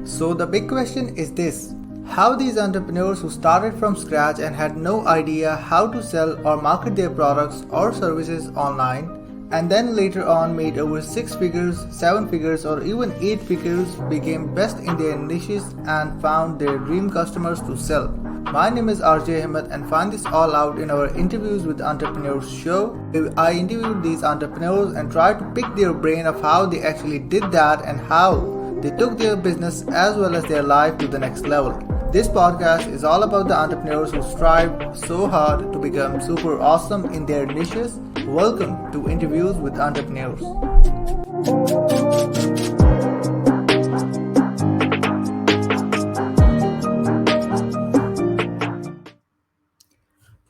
So the big question is this: how these entrepreneurs who started from scratch and had no idea how to sell or market their products or services online and then later on made over 6 figures, 7 figures or even 8 figures became best in their niches and found their dream customers to sell. My name is RJ Ahmed and find this all out in our Interviews with Entrepreneurs show. I interviewed these entrepreneurs and tried to pick their brain of how they actually did that and how they took their business as well as their life to the next level. This podcast is all about the entrepreneurs who strive so hard to become super awesome in their niches. Welcome to Interviews with Entrepreneurs.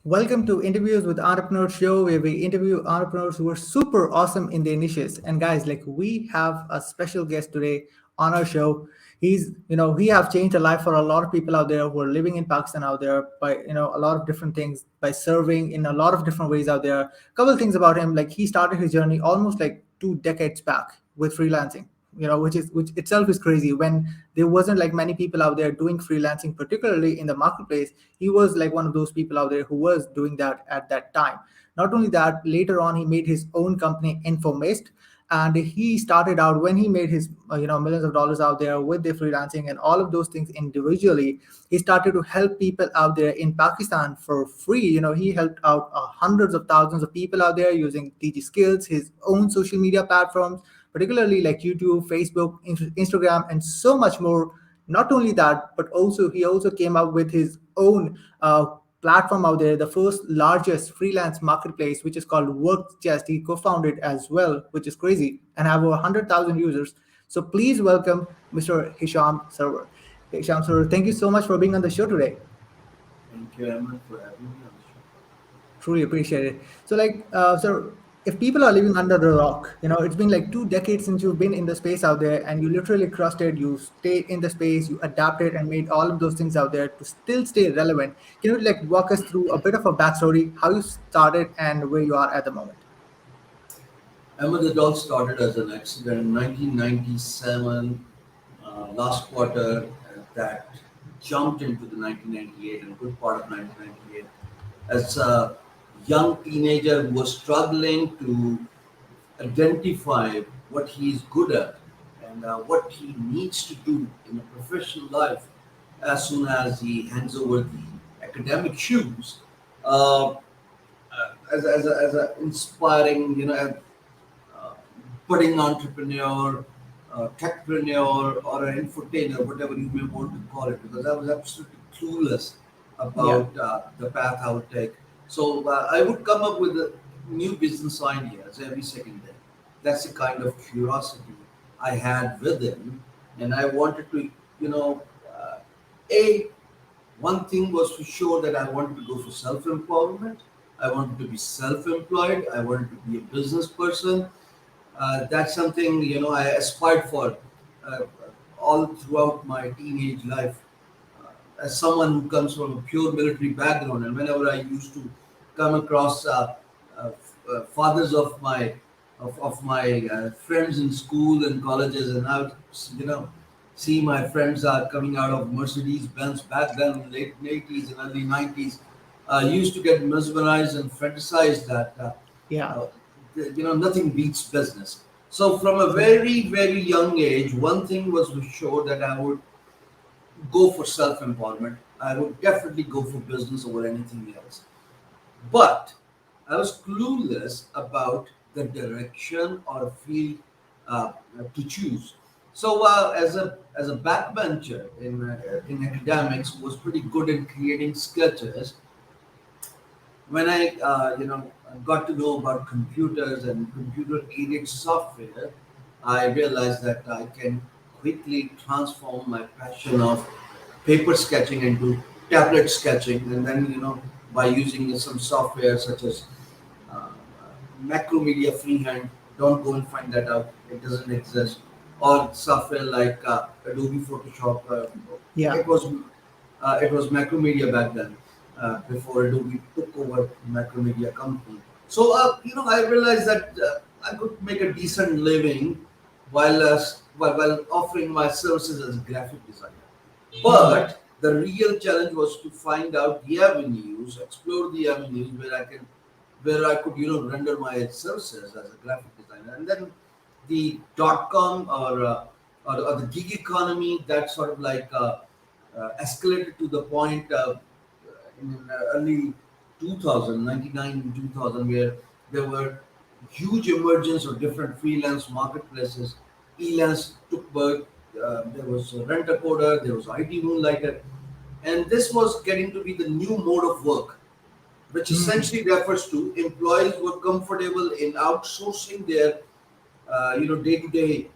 Welcome to Interviews with Entrepreneurs show where we interview entrepreneurs who are super awesome in their niches. And guys, like we have a special guest today on our show. He have changed the life for a lot of people out there who are living in Pakistan out there by, a lot of different things by serving in a lot of different ways out there. A couple of things about him, like he started his journey almost like 2 decades back with freelancing, which itself is crazy when there wasn't like many people out there doing freelancing, particularly in the marketplace. He was like one of those people out there who was doing that at that time. Not only that, later on he made his own company, Infomist, and he started out when he made his millions of dollars out there with the freelancing and all of those things individually. He started to help people out there in Pakistan for free. He helped out hundreds of thousands of people out there using DG Skills, his own social media platforms, particularly like YouTube, Facebook, Instagram, and so much more. Not only that, but also he also came up with his own platform out there, the first largest freelance marketplace, which is called Worldchest. He co-founded as well, which is crazy, and have over 100,000 users. So please welcome Mr. Hisham Sarwar. Hisham Sarwar, thank you so much for being on the show today. Thank you, Emma, for having me on the show. Truly appreciate it. So, so if people are living under the rock, it's been like 2 decades since you've been in the space out there, and you literally crusted, you stayed in the space, you adapted and made all of those things out there to still stay relevant. Can you like walk us through a bit of a backstory, how you started and where you are at the moment? Emma, it all started as an accident in 1997, last quarter, that jumped into the 1998 and good part of 1998. As a young teenager who was struggling to identify what he's good at and what he needs to do in a professional life as soon as he hands over the academic shoes. Uh, as a inspiring, budding entrepreneur, techpreneur, or an infotainer, whatever you may want to call it, because I was absolutely clueless Yeah. about the path I would take. So I would come up with new business ideas every second day. That's the kind of curiosity I had within, and I wanted to, a one thing was for sure that I wanted to go for self empowerment. I wanted to be self employed. I wanted to be a business person. That's something I aspired for uh, all throughout my teenage life. As someone who comes from a pure military background, and whenever I used to come across fathers of my friends in school and colleges, and I would see my friends are coming out of Mercedes Benz back then in late 80s and early 90s. Used to get mesmerized and fantasized that Yeah. uh, nothing beats business. So from a very very young age, one thing was for sure that I would go for self empowerment. I would definitely go for business over anything else. But I was clueless about the direction or field to choose. So as a backbencher in academics, was pretty good in creating sketches. When I got to know about computers and computer aided software, I realized that I can quickly transform my passion of paper sketching into tablet sketching, and then by using some software such as uh, Macromedia Freehand. Don't go and find that out; it doesn't exist. Or software like Adobe Photoshop. Yeah. It was Macromedia back then, before Adobe took over Macromedia company. So I realized that I could make a decent living while offering my services as a graphic designer. But the real challenge was to find out the avenues, explore the avenues where I could render my services as a graphic designer. And then the dot com or the gig economy that sort of escalated to the point in early 2000, 2000, where there were huge emergence of different freelance marketplaces. Elance took birth. There was Rent a Coder, there was IT Moonlighter, and this was getting to be the new mode of work, which Hmm. essentially refers to employees were comfortable in outsourcing their day-to-day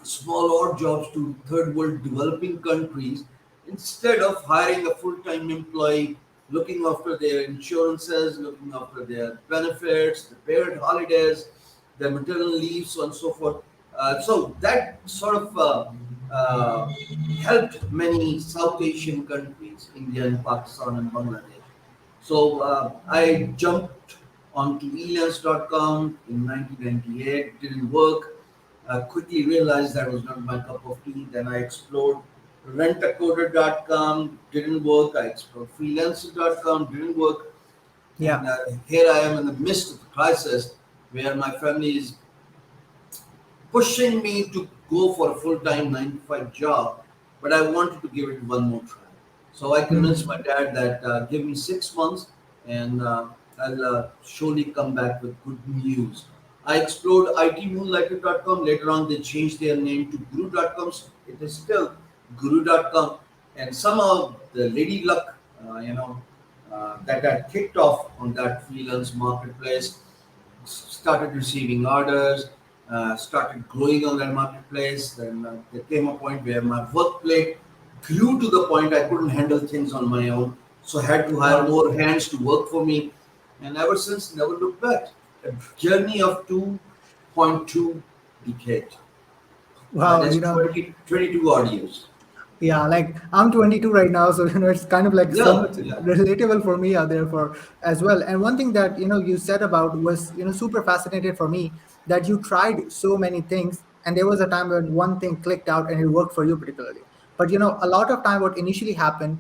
small odd jobs to third world developing countries instead of hiring a full-time employee, looking after their insurances, looking after their benefits, the paid holidays, their maternal leave, so on and so forth. So that sort of uh, helped many South Asian countries, India and Pakistan and Bangladesh. So I jumped onto elance.com in 1998, didn't work. I quickly realized that was not my cup of tea. Then I explored rentacoder.com, didn't work. I explored freelancer.com, didn't work. And Yeah. here I am in the midst of the crisis where my family is pushing me to go for a full-time 9 to 5 job, but I wanted to give it one more try. So I convinced my Hmm. dad that give me 6 months and I'll surely come back with good news. I explored itmoonlighter.com. Later on, they changed their name to guru.com. It is still guru.com. And somehow the lady luck, that got kicked off on that freelance marketplace, started receiving orders, started growing on that marketplace. Then there came a point where my workplate grew to the point I couldn't handle things on my own. So I had to hire Wow. more hands to work for me. And ever since, never looked back. A journey of 2.2 decade. Wow. That's 22 odd years. Yeah, like I'm 22 right now, so it's kind of like so Yeah, much yeah. relatable for me out there for as well. And one thing that you said about was super fascinated for me that you tried so many things, and there was a time when one thing clicked out and it worked for you particularly. But a lot of time what initially happened,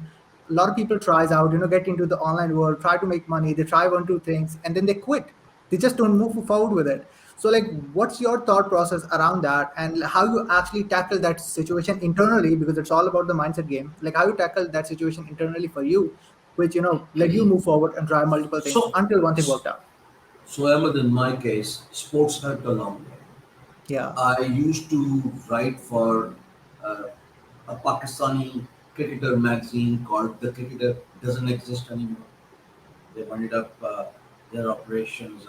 a lot of people tries out, get into the online world, try to make money, they try one two things, and then they quit. They just don't move forward with it. So like what's your thought process around that, and how you actually tackle that situation internally, because it's all about the mindset game, like how you tackle that situation internally for you, which let you move forward and try multiple things So, until one thing worked out. Ahmed, in my case, sports helped a long way. Yeah. I used to write for uh, a Pakistani cricketer magazine called The Cricketer. Doesn't exist anymore. They wound up their operations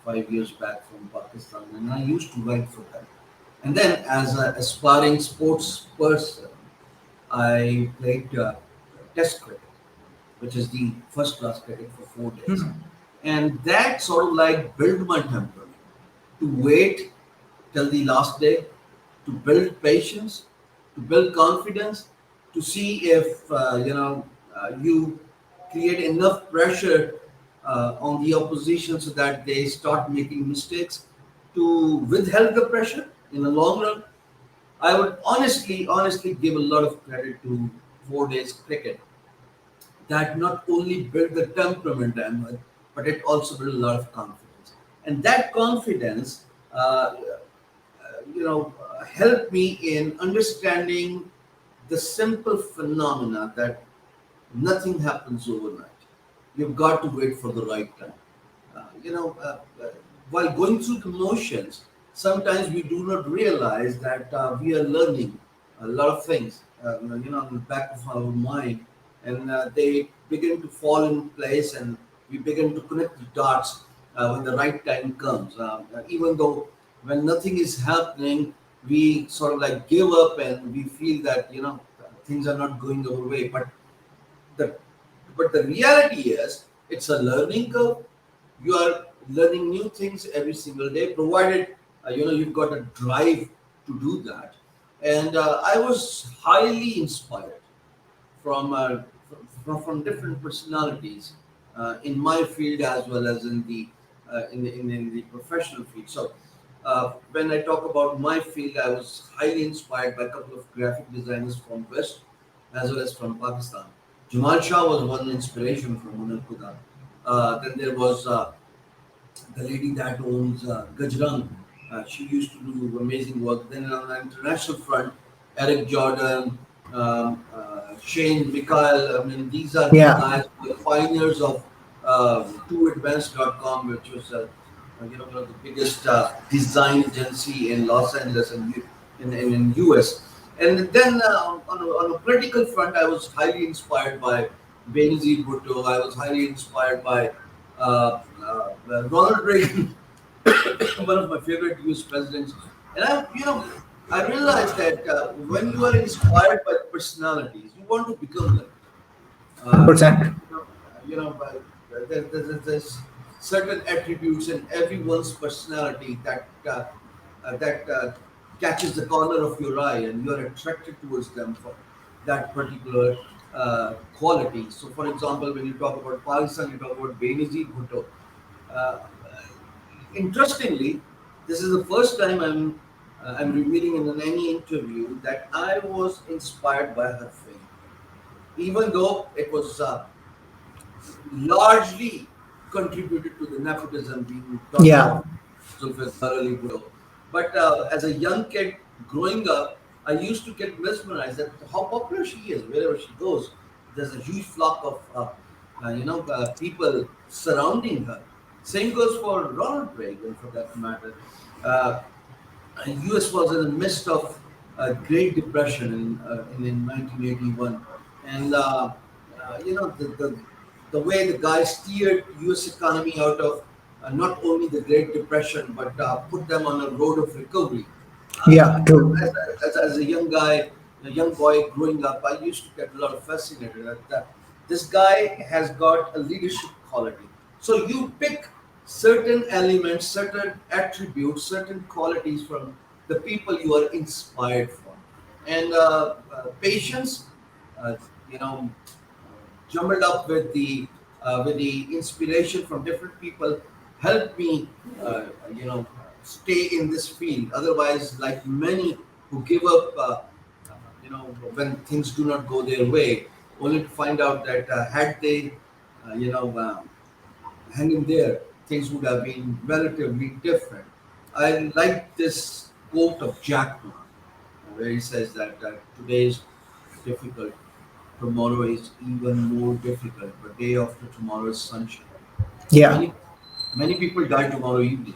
5 years back from Pakistan, and I used to write for them. And then, as an aspiring sports person, I played Test cricket, which is the first class cricket for 4 days, and that sort of like built my temperament to wait till the last day, to build patience, to build confidence, to see if you create enough pressure on the opposition so that they start making mistakes to withhold the pressure in the long run. I would honestly give a lot of credit to 4 days cricket that not only built the temperament, Ahmed, but it also built a lot of confidence. And that confidence, helped me in understanding the simple phenomena that nothing happens overnight. You've got to wait for the right time. While going through the motions, sometimes we do not realize that we are learning a lot of things, on the back of our mind, and they begin to fall in place, and we begin to connect the dots when the right time comes. Even though when nothing is happening, we sort of like give up and we feel that things are not going our way, the but the reality is it's a learning curve. You are learning new things every single day, provided you've got a drive to do that. And I was highly inspired from from different personalities in my field as well as in the professional field. So When I talk about my field, I was highly inspired by a couple of graphic designers from West as well as from Pakistan. Jamal Shah was one inspiration from Munal Khuda. Then there was the lady that owns Gajrang. She used to do amazing work. Then on the international front, Eric Jordan, Shane Mikhail. I mean, these are the Yeah. guys who are pioneers of TooAdvance.com, which was one of the biggest design agency in Los Angeles and in US. And then on a political front, I was highly inspired by Benazir Bhutto. I was highly inspired by Ronald Reagan, one of my favorite US presidents. And I realized that when you are inspired by personalities, you want to become them. Uh, 100%. but there's certain attributes in everyone's personality that catches the corner of your eye, and you are attracted towards them for that particular quality. So, for example, when you talk about Pakistan, you talk about Benazir Bhutto. Uh, Interestingly, this is the first time I'm revealing in any interview that I was inspired by her fame, even though it was largely contributed to the nepotism being talked Yeah. about Zulfikar Ali Bhutto. But as a young kid growing up, I used to get mesmerized at how popular she is. Wherever she goes, there's a huge flock of people surrounding her. Same goes for Ronald Reagan, for that matter. Uh, US was in the midst of a Great Depression in 1981, and the way the guy steered US economy out of not only the Great Depression but put them on a road of recovery. Yeah. True. As a young guy, a young boy growing up, I used to get a lot of fascinated at that. This guy has got a leadership quality. So you pick certain elements, certain attributes, certain qualities from the people you are inspired from, and patience. Uh, you know, jumbled up with the inspiration from different people helped me stay in this field. Otherwise, like many who give up when things do not go their way, only to find out that had they uh, you know uh, hang in there, things would have been relatively different. I like this quote of Jack Ma, where he says that today is difficult, tomorrow is even more difficult, but day after tomorrow is sunshine. Yeah. Many many people die tomorrow evening.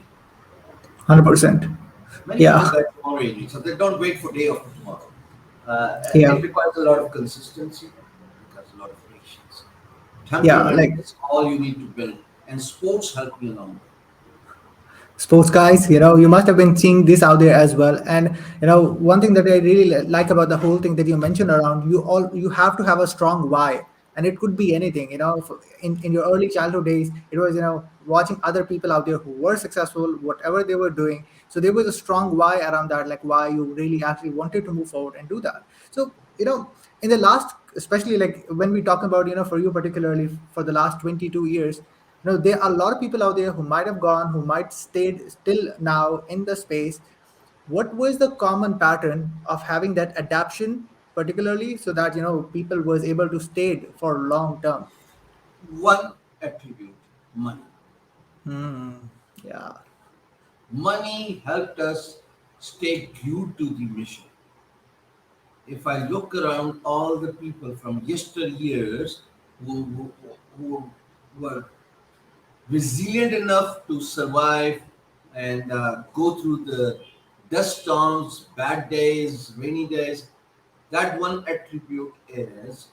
100%. Many people Yeah. die tomorrow evening, so they don't wait for day after tomorrow. Yeah. It requires a lot of consistency, it requires a lot of patience. Yeah. Temperament Like is all you need to build, and sports help you along. sports guys, you must have been seeing this out there as well. And one thing that I really like about the whole thing that you mentioned around, you have to have a strong why. And it could be anything. In your early childhood days, it was watching other people out there who were successful whatever they were doing. So there was a strong why around that, like why you really actually wanted to move forward and do that. So in the last, especially like when we talk about for you particularly, for the last 22 years, there are a lot of people out there who might have gone, who might stayed still now in the space. What was the common pattern of having that adaptation, particularly so that people was able to stay for long term? One attribute, money. Hmm. Yeah. Money helped us stay glued to the mission. If I look around all the people from yesteryears who were resilient enough to survive and go through the dust storms, bad days, rainy days, that one attribute is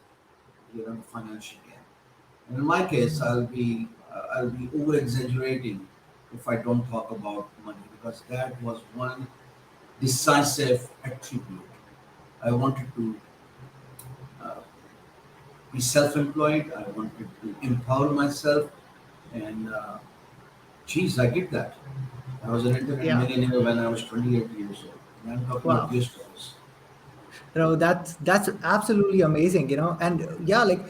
the financial gain. And in my case, I'll be over exaggerating if I don't talk about money because that was one decisive attribute. I wanted to uh, be self-employed. I wanted to empower myself, and geez, I did that. I was an internet Yeah. millionaire when I was 28 years old. And I'm talking of Wow. your stories. That's absolutely amazing. And yeah, like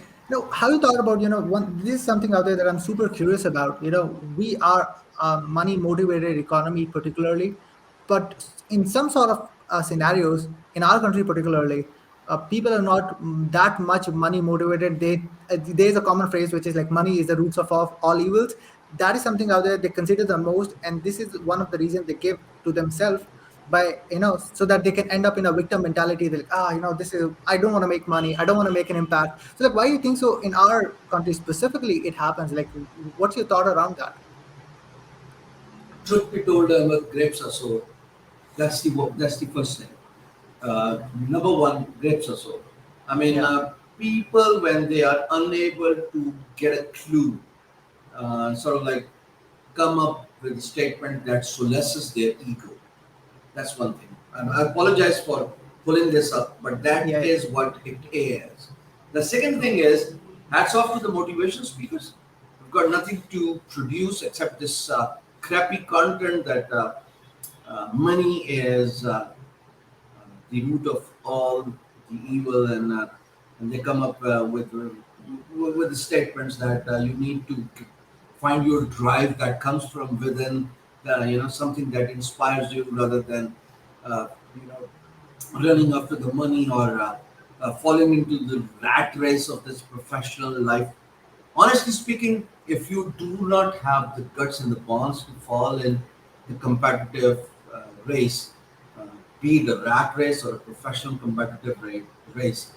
how you thought about one, this is something out there that I'm super curious about. We are a money motivated economy, particularly but in some sort of scenarios, in our country particularly, people are not that much money motivated. There's a common phrase which is like money is the roots of all evils. That is something out there they consider the most, and this is one of the reasons they give to themselves, by so that they can end up in a victim mentality. They're like, this is, I don't want to make money, I don't want to make an impact. So like, why do you think so in our country specifically it happens? Like, what's your thought around that? Truth be told, grapes are sour. That's the first thing. Number one, grapes are sour. I mean, Yeah. people when they are unable to get a clue, sort of like come up with a statement that solaces their ego. That's one thing. I apologize for pulling this up, but that Yeah. is what it is. The second thing is, hats off to the motivation speakers. We've got nothing to produce except this crappy content that money is the root of all the evil, and they come up with the statements that you need to find your drive that comes from within, something that inspires you rather than uh, you know running after the money or falling into the rat race of this professional life. Honestly speaking, if you do not have the guts and the balls to fall in the competitive race, uh, be it a rat race or a professional competitive race,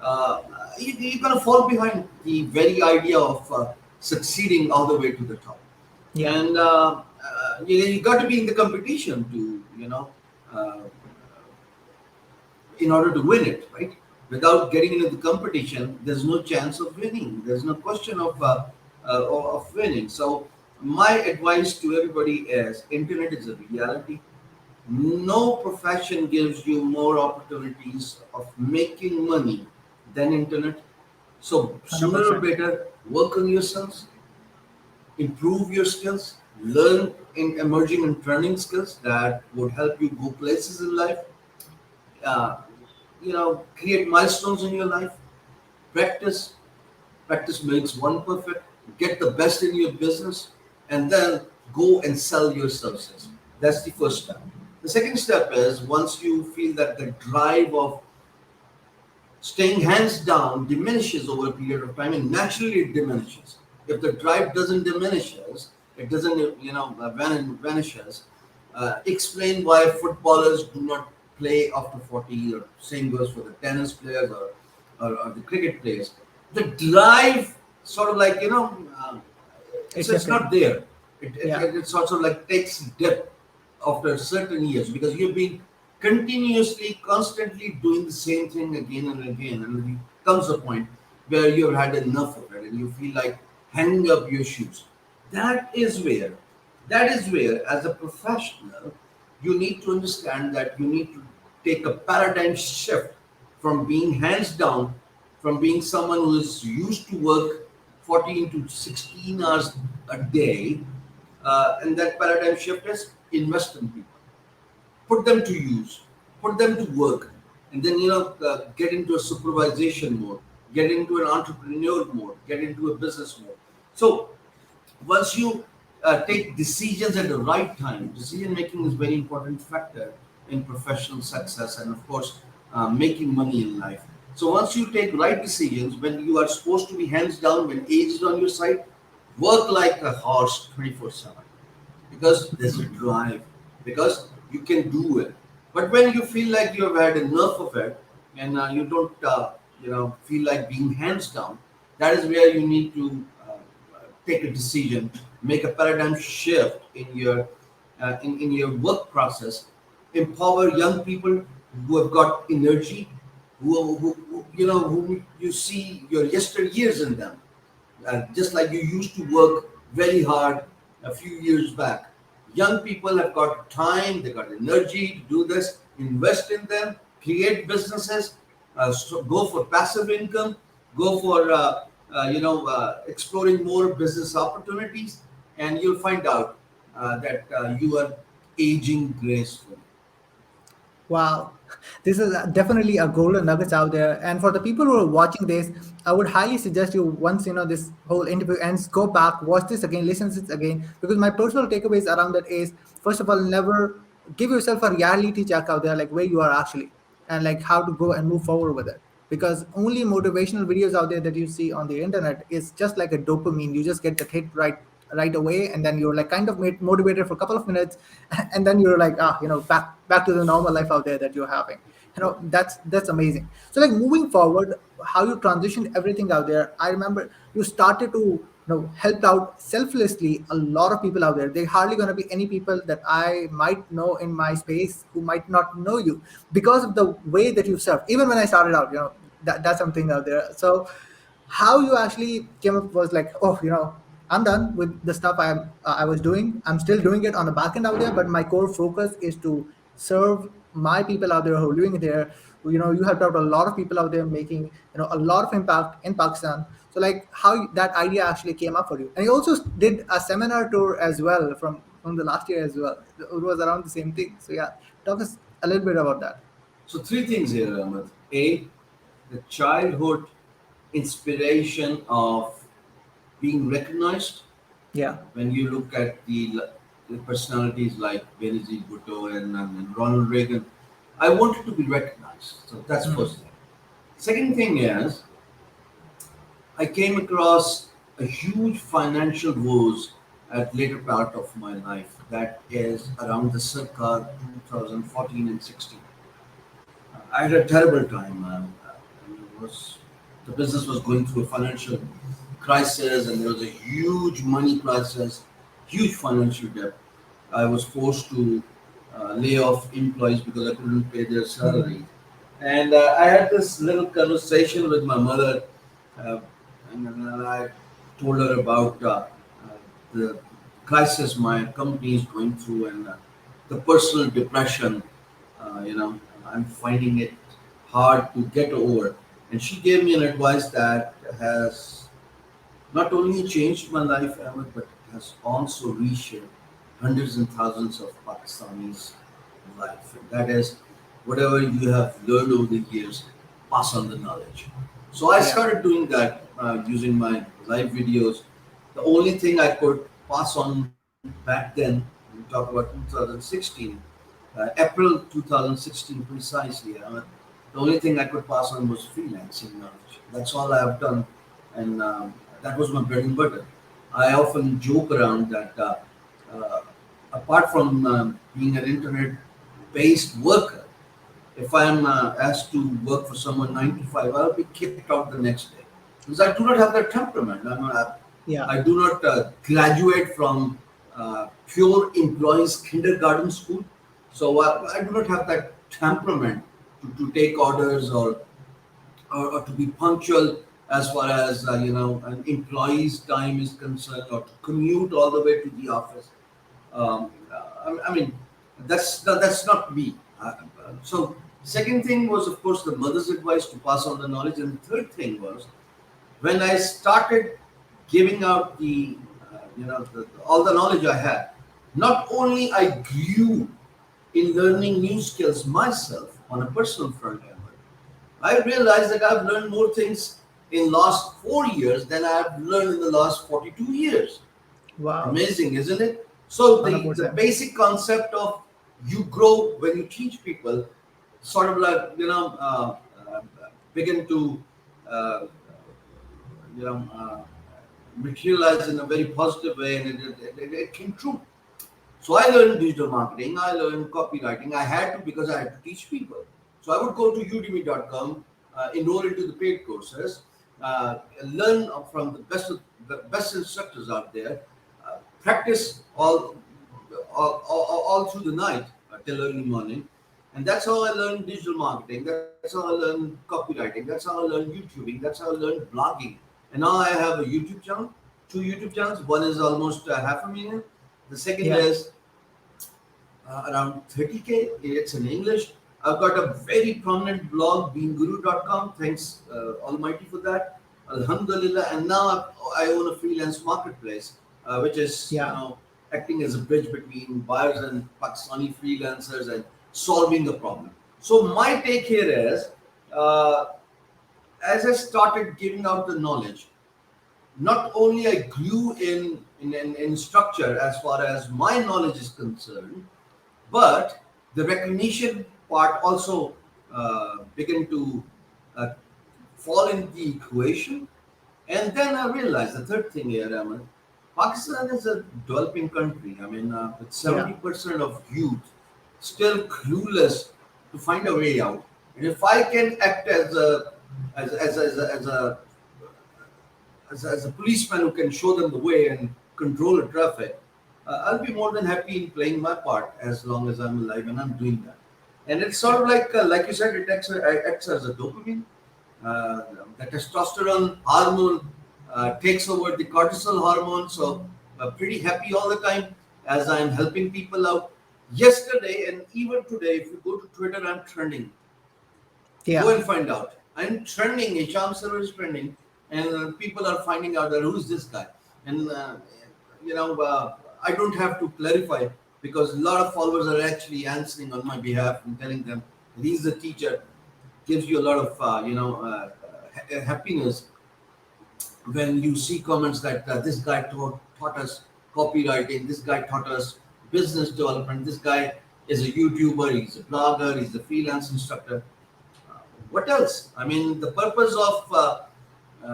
uh, you're going to fall behind the very idea of succeeding all the way to the top. Yeah. And you got to be in the competition to, uh, in order to win it, right? Without getting into the competition, there's no chance of winning. There's no question of winning. So my advice to everybody is: internet is a reality. No profession gives you more opportunities of making money than internet. So sooner or 100%. later, work on yourselves, improve your skills, learn in emerging and trending skills that would help you go places in life. Uh, Create milestones in your life. Practice. Practice makes one perfect. Get the best in your business, and then go and sell your services. That's the first step. The second step is, once you feel that the drive of staying hands down diminishes over a period of time, and naturally it diminishes. If the drive doesn't diminishes, it doesn't, vanishes. Explain why footballers do not play after 40, or same goes for the tennis players, or the cricket players. The drive sort of like, It's it's different. not there. It Yeah. sort of like takes dip after certain years, because you've been continuously, constantly doing the same thing again and again, and there comes a point where you've had enough of it and you feel like hanging up your shoes. That is where, as a professional, you need to understand that you need to take a paradigm shift from being hands down, from being someone who is used to work 14 to 16 hours a day, and that paradigm shift is invest in people, put them to use, put them to work, and then get into a supervision mode, get into an entrepreneur mode, get into a business mode. So once you take decisions at the right time, decision making is very important factor in professional success, and of course making money in life. So once you take right decisions, when you are supposed to be hands down, when age is on your side, work like a horse 24/7, because there's a drive, because you can do it. But when you feel like you've had enough of it, and you don't feel like being hands down, that is where you need to take a decision, make a paradigm shift in your work process, empower young people who have got energy, who you see your yesteryears in them, just like you used to work very hard a few years back. Young people have got time, they got energy to do this. Invest in them, create businesses, go for passive income, go for exploring more business opportunities, and you'll find out that you are aging gracefully. Wow, this is definitely a golden nuggets out there. And for the people who are watching this, I would highly suggest you, once this whole interview ends, go back, watch this again, listen to this again. Because my personal takeaways around that is, first of all, never give yourself a reality check out there, like where you are actually, and like how to go and move forward with it. Because only motivational videos out there that you see on the internet is just like a dopamine. You just get that hit right away, and then you're like kind of motivated for a couple of minutes, and then you're like, back to the normal life out there that you're having. That's amazing. So like moving forward, how you transitioned everything out there. I remember you started to helped out selflessly a lot of people out there. There hardly going to be any people that I might know in my space who might not know you because of the way that you serve. Even when I started out, that's something out there. So how you actually came up was like, oh, I'm done with the stuff I was doing. I'm still doing it on the back end out there, but my core focus is to serve my people out there who are living there. You helped out a lot of people out there making a lot of impact in Pakistan. So like how that idea actually came up for you, and you also did a seminar tour as well from the last year as well. It was around the same thing. So yeah, talk us a little bit about that. So three things here, Ahmed. A, the childhood inspiration of being recognized. Yeah. When you look at the personalities like Benazir Bhutto and Ronald Reagan, I wanted to be recognized. So that's Mm. first thing. Second thing is, I came across a huge financial woes at later part of my life. That is around the circa 2014 and 16. I had a terrible time. The business was going through a financial crisis, and there was a huge money crisis, huge financial debt. I was forced to lay off employees because I couldn't pay their salary. And I had this little conversation with my mother, uh, and then I told her about the crisis my company is going through and the personal depression. I'm finding it hard to get over. And she gave me an advice that has not only changed my life, Ahmed, but has also reshaped hundreds and thousands of Pakistanis' life. And that is, whatever you have learned over the years, pass on the knowledge. So I Yeah. started doing that using my live videos. The only thing I could pass on back then, we talk about 2016, April 2016 precisely. The only thing I could pass on was freelancing knowledge. That's all I have done, and that was my bread and butter. I often joke around that uh, apart from being an internet-based worker, if I'm asked to work for someone 9 to 5, I'll be kicked out the next day because I do not have that temperament. Yeah. I do not graduate from pure employees kindergarten school, so I do not have that temperament to take orders or to be punctual as far as an employee's time is concerned, or to commute all the way to the office. I mean, that's not me. So second thing was, of course, the mother's advice to pass on the knowledge, and the third thing was when I started giving out all the knowledge I had. Not only I grew in learning new skills myself on a personal front end, I realized that I've learned more things in last 4 years than I've learned in the last 42 years. Wow. Amazing, isn't it? So the 100%. basic concept of you grow when you teach people, sort of like begin to uh, you know uh, materialize in a very positive way, and it came true. So I learned digital marketing, I learned copywriting. I had to because I had to teach people. So I would go to udemy.com, enroll into the paid courses, learn from the best instructors out there, practice all through the night till early morning. And that's how I learned digital marketing. That's how I learned copywriting. That's how I learned YouTubing. That's how I learned blogging. And now I have a YouTube channel, two YouTube channels. One is almost 500,000. The second Yeah. is around 30K. It's in English. I've got a very prominent blog, beinguru.com. Thanks Almighty for that. Alhamdulillah. And now I own a freelance marketplace, which is Yeah. acting as a bridge between buyers and Pakistani freelancers and solving the problem. So my take here is, uh, as I started giving out the knowledge, not only I grew in structure as far as my knowledge is concerned, But the recognition part also began to uh, fall in the equation. And then I realized the third thing here, Ahmed, Pakistan is a developing country. I mean, with Yeah. 70% of youth still clueless to find a way out. And if I can act as a policeman who can show them the way and control the traffic, I'll be more than happy in playing my part as long as I'm alive and I'm doing that. And it's sort of like you said, acts as a dopamine. Uh, the testosterone hormone takes over the cortisol hormone. So pretty happy all the time as I'm helping people out. Yesterday and even today, if you go to Twitter, I'm trending. Go Yeah. and find out. I'm trending. Hisham Sarwar is trending, and people are finding out that who's this guy. And I don't have to clarify because a lot of followers are actually answering on my behalf and telling them that he's the teacher. Gives you a lot of happiness when you see comments that this guy taught us copywriting, this guy taught us business development, this guy is a YouTuber, he's a blogger, he's a freelance instructor. What else? I mean, the purpose of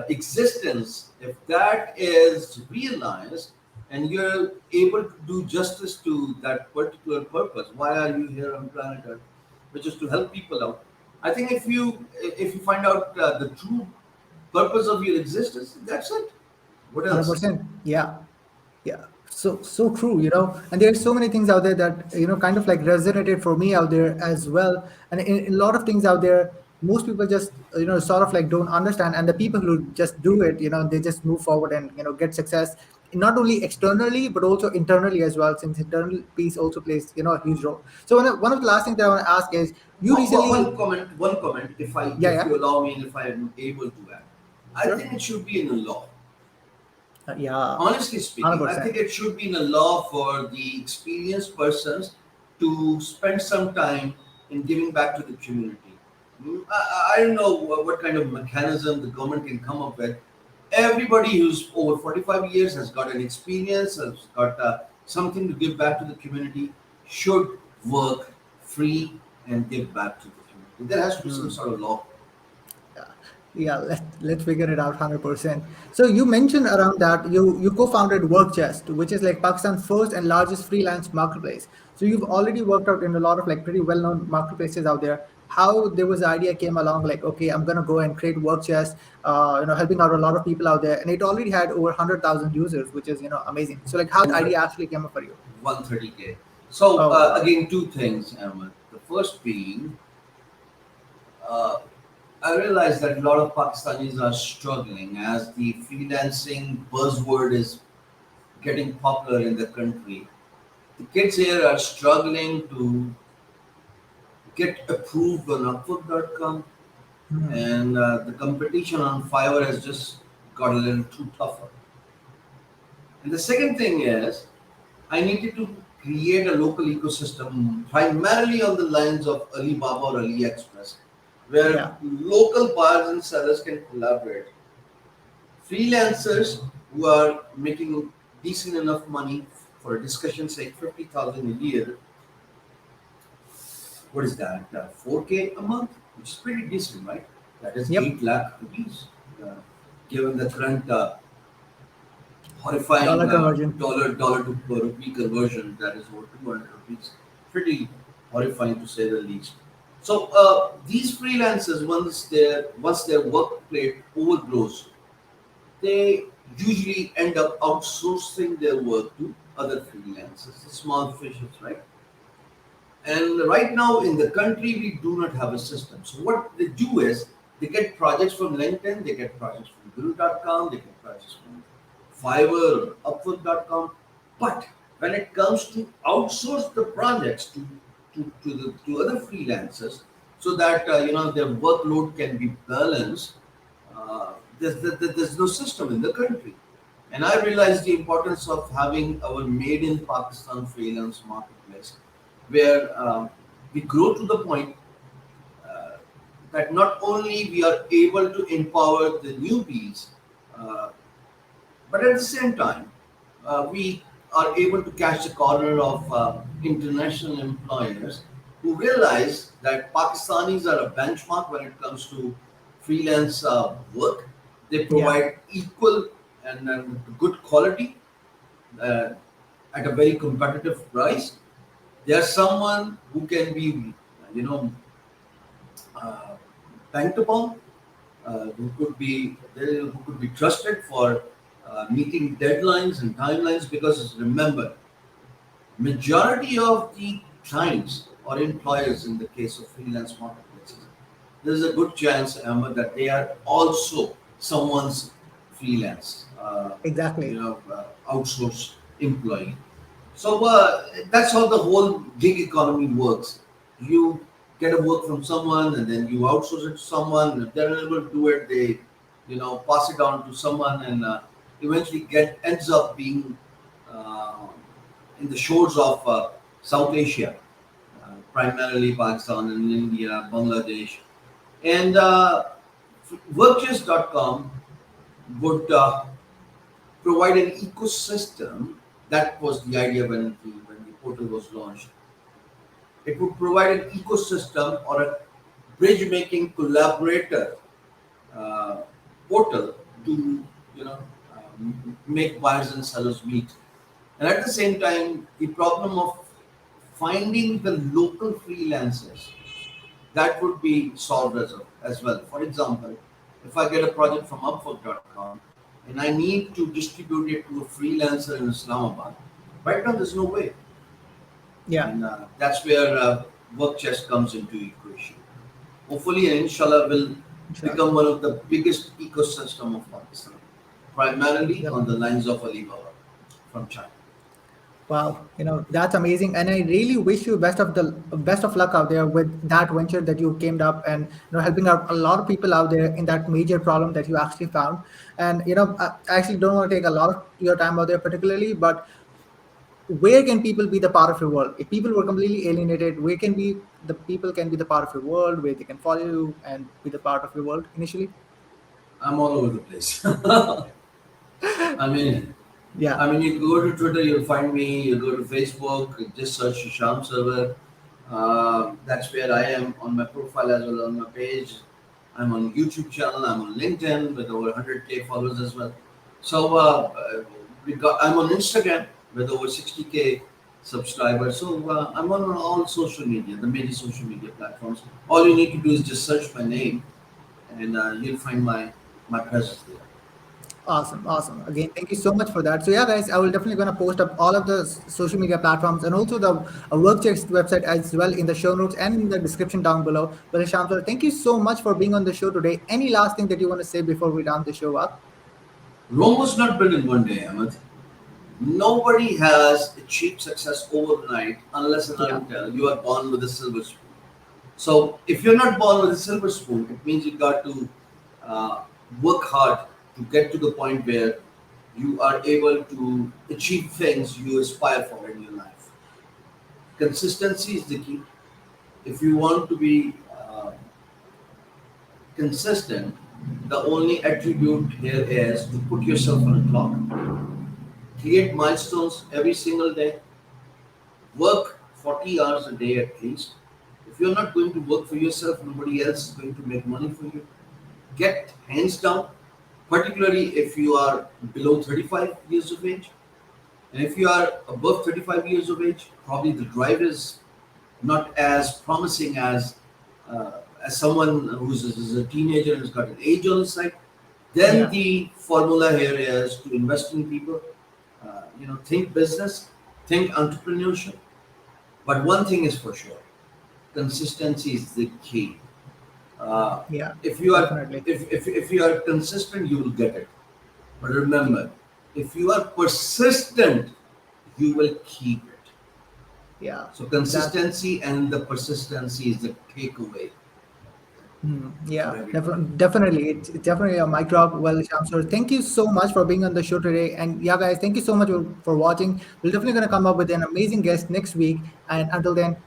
existence, if that is realized and you're able to do justice to that particular purpose, why are you here on planet Earth? Which is to help people out. I think if you find out the true purpose of your existence, that's it. What else? 100%. Yeah. Yeah. So true, and there's so many things out there that, kind of like resonated for me out there as well. And in a lot of things out there, most people just, sort of like don't understand. And the people who just do it, they just move forward and, get success, not only externally, but also internally as well, since internal piece also plays, a huge role. So one of the last things that I want to ask is, you recently, One comment, yeah, if yeah, you allow me and if I am able to add. I sure. think it should be in the law. Yeah, Honestly speaking, I 100%. think it should be in the law for the experienced persons to spend some time in giving back to the community. I don't know what kind of mechanism the government can come up with. Everybody who's over 45 years has got an experience, has got something to give back to the community, should work free and give back to the community. There has to be some sort of law. Yeah, yeah. Let's figure it out 100%. So you mentioned around that you co-founded Worldchest, which is like Pakistan's first and largest freelance marketplace. So you've already worked out in a lot of like pretty well-known marketplaces out there. How there was the idea came along, like, okay, I'm gonna go and create Worldchest, helping out a lot of people out there, and it already had over 100,000 users, which is amazing. So like, how the idea actually came up for you? 130K. So Oh wow. again, two things, Ahmed. The first being, uh, I realize that a lot of Pakistanis are struggling as the freelancing buzzword is getting popular in the country. The kids here are struggling to get approved on Upwork.com, Hmm. and the competition on Fiverr has just got a little too tougher. And the second thing is, I needed to create a local ecosystem primarily on the lines of Alibaba or AliExpress, where Yeah. local buyers and sellers can collaborate. Freelancers who are making decent enough money for a discussion, say 50,000 a year, what is that? 4K a month, which is pretty decent, right? That is Yep. 8 lakh rupees. Uh, Given the current horrifying Dollar conversion. dollar to rupee conversion, that is over 200 rupees. Pretty horrifying to say the least. So these freelancers, once their workplate overgrows, they usually end up outsourcing their work to other freelancers, the small fishes, right? And right now in the country, we do not have a system. So what they do is they get projects from LinkedIn, they get projects from Guru.com, they get projects from Fiverr or Upwork.com. But when it comes to outsource the projects to other freelancers, so that their workload can be balanced, there's no system in the country. And I realized the importance of having our Made in Pakistan freelance marketplace, where we grow to the point uh, that not only we are able to empower the newbies, uh, but at the same time, we are able to catch the corner of international employers who realize that Pakistanis are a benchmark when it comes to freelance work. They Yeah. provide equal and good quality uh, at a very competitive price. They are someone who can be, you know, uh, banked upon, who could be trusted for meeting deadlines and timelines. Because remember, majority of the clients or employers in the case of freelance marketplaces, there's a good chance, Ahmed, that they are also someone's freelance, Exactly. outsourced employee. So that's how the whole gig economy works. You get a work from someone, and then you outsource it to someone. And if they're unable to do it, they, pass it on to someone, and eventually get ends up being uh, in the shores of South Asia, primarily Pakistan and India, Bangladesh, and Worldchest.com would provide an ecosystem. That was the idea when the portal was launched. It would provide an ecosystem or a bridge making collaborator uh, portal to make buyers and sellers meet. And at the same time, the problem of finding the local freelancers, that would be solved as well. For example, if I get a project from Upwork.com and I need to distribute it to a freelancer in Islamabad, right now there's no way. Yeah. And that's where Workchest comes into equation. Hopefully, and inshallah, will Inshallah. become one of the biggest ecosystem of Pakistan, primarily Yep. on the lines of Alibaba from China. Wow, that's amazing, and I really wish you best of luck out there with that venture that you came up, and helping out a lot of people out there in that major problem that you actually found. And I actually don't want to take a lot of your time out there particularly, but where can people be the part of your world? If people were completely alienated, where can be the people can be the part of your world, where they can follow you and be the part of your world initially? I'm all over the place. I mean, Yeah. you go to Twitter, you'll find me. You go to Facebook, just search Hisham Sarwar. That's where I am on my profile as well on my page. I'm on YouTube channel. I'm on LinkedIn with over 100K followers as well. So I'm on Instagram with over 60K subscribers. So I'm on all social media, the major social media platforms. All you need to do is just search my name, and you'll find my presence there. Awesome, awesome. Again, thank you so much for that. So yeah, guys, I will definitely gonna post up all of the social media platforms and also the Workchest website as well in the show notes and in the description down below. Well, Hisham, sir, thank you so much for being on the show today. Any last thing that you want to say before we round the show up? Rome was not built in one day, Ahmed. Nobody has achieved success overnight unless and Yeah, until you are born with a silver spoon. So if you're not born with a silver spoon, it means you got to uh, work hard to get to the point where you are able to achieve things you aspire for in your life. Consistency is the key. If you want to be consistent, the only attribute here is to put yourself on a clock, create milestones every single day, work 40 hours a day at least. If you're not going to work for yourself, nobody else is going to make money for you. Get hands down, particularly if you are below 35 years of age. And if you are above 35 years of age, probably the drive is not as promising as someone who's a teenager and has got an age on his side. Then yeah, the formula here is to invest in people. Think business, think entrepreneurship. But one thing is for sure: consistency is the key. Uh, yeah, if you are definitely. if you are consistent, you will get it. But remember, if you are persistent, you will keep it. Yeah, So that. consistency and the persistency is the takeaway for Yeah, everybody. definitely. It's definitely a mic drop. Well, Shamsur, thank you so much for being on the show today. And yeah, guys, thank you so much for watching. We're definitely going to come up with an amazing guest next week. And until then,